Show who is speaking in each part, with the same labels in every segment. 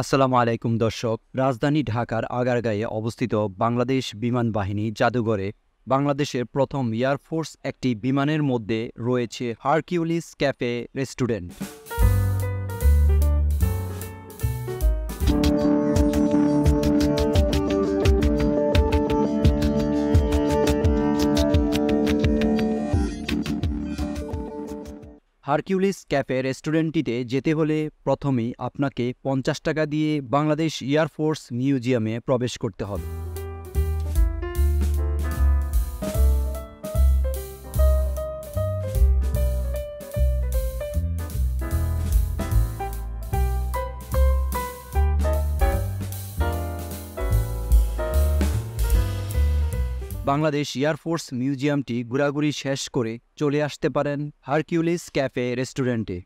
Speaker 1: আসসালামু আলাইকুম দর্শক। রাজধানী ঢাকার আগারগাঁয়ে অবস্থিত বাংলাদেশ বিমান বাহিনী জাদুঘরে বাংলাদেশের প্রথম এয়ারফোর্স একটি বিমানের মধ্যে রয়েছে Hercules cafe restaurant. Hercules cafe রেস্টুরেন্টটিতে যেতে হলে প্রথমেই আপনাকে ৫০ টাকা দিয়ে বাংলাদেশ এয়ারফোর্স মিউজিয়ামে প্রবেশ করতে হবে। বাংলাদেশ এয়ারফোর্স মিউজিয়ামটি ঘোরাঘুরি শেষ করে চলে আসতে পারেন হারকিউলিস ক্যাফে রেস্টুরেন্টে।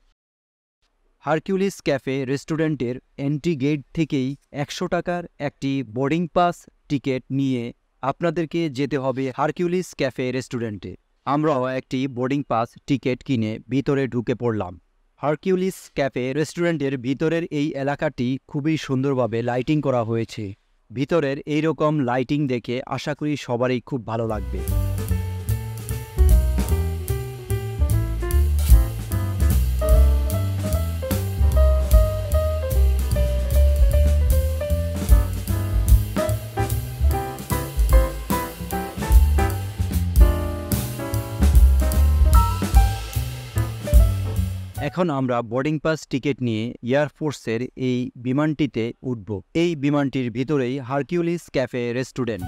Speaker 1: হারকিউলিস ক্যাফে রেস্টুরেন্টের এন্ট্রি গেট থেকেই ১০০ টাকার একটি বোর্ডিং পাস টিকিট নিয়ে আপনাদেরকে যেতে হবে হারকিউলিস ক্যাফে রেস্টুরেন্টে। আমরাও একটি বোর্ডিং পাস টিকিট কিনে ভিতরে ঢুকে পড়লাম। হারকিউলিস ক্যাফে রেস্টুরেন্টের ভিতরের এই এলাকাটি খুবই সুন্দরভাবে লাইটিং করা হয়েছে। ভিতরের এইরকম লাইটিং দেখে আশা করি সবারই খুব ভালো লাগবে। এখন আমরা বোর্ডিং পাস টিকিট নিয়ে এয়ারফোর্সের এই বিমানটিতে উঠব। এই বিমানটির ভিতরেই হারকিউলিস ক্যাফে রেস্টুরেন্ট।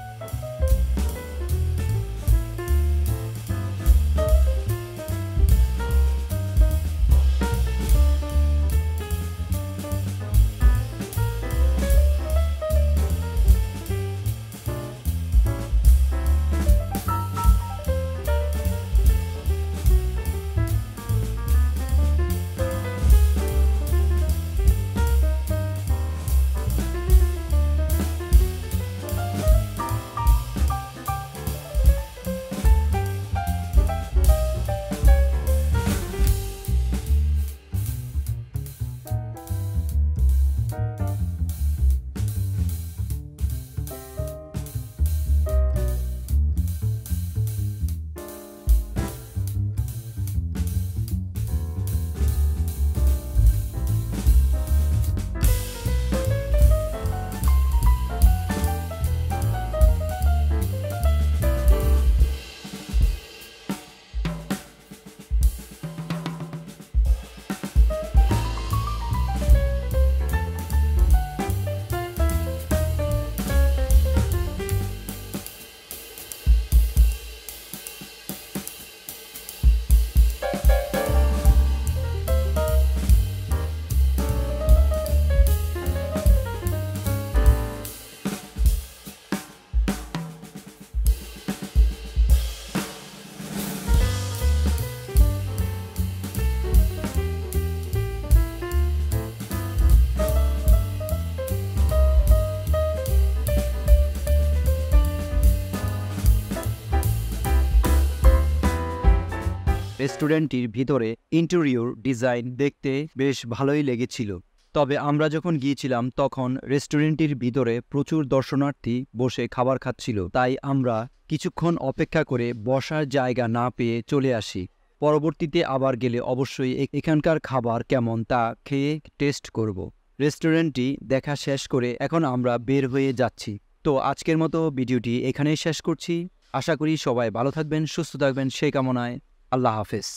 Speaker 1: রেস্টুরেন্টটির ভিতরে ইন্টেরিয়র ডিজাইন দেখতে বেশ ভালোই লেগেছিল। তবে আমরা যখন গিয়েছিলাম তখন রেস্টুরেন্টটির ভিতরে প্রচুর দর্শনার্থী বসে খাবার খাচ্ছিল, তাই আমরা কিছুক্ষণ অপেক্ষা করে বসার জায়গা না পেয়ে চলে আসি। পরবর্তীতে আবার গেলে অবশ্যই এখানকার খাবার কেমন তা খেয়ে টেস্ট করব। রেস্টুরেন্টটি দেখা শেষ করে এখন আমরা বের হয়ে যাচ্ছি। তো আজকের মতো ভিডিওটি এখানেই শেষ করছি। আশা করি সবাই ভালো থাকবেন, সুস্থ থাকবেন সেই কামনায়। আল্লাহ হাফেজ।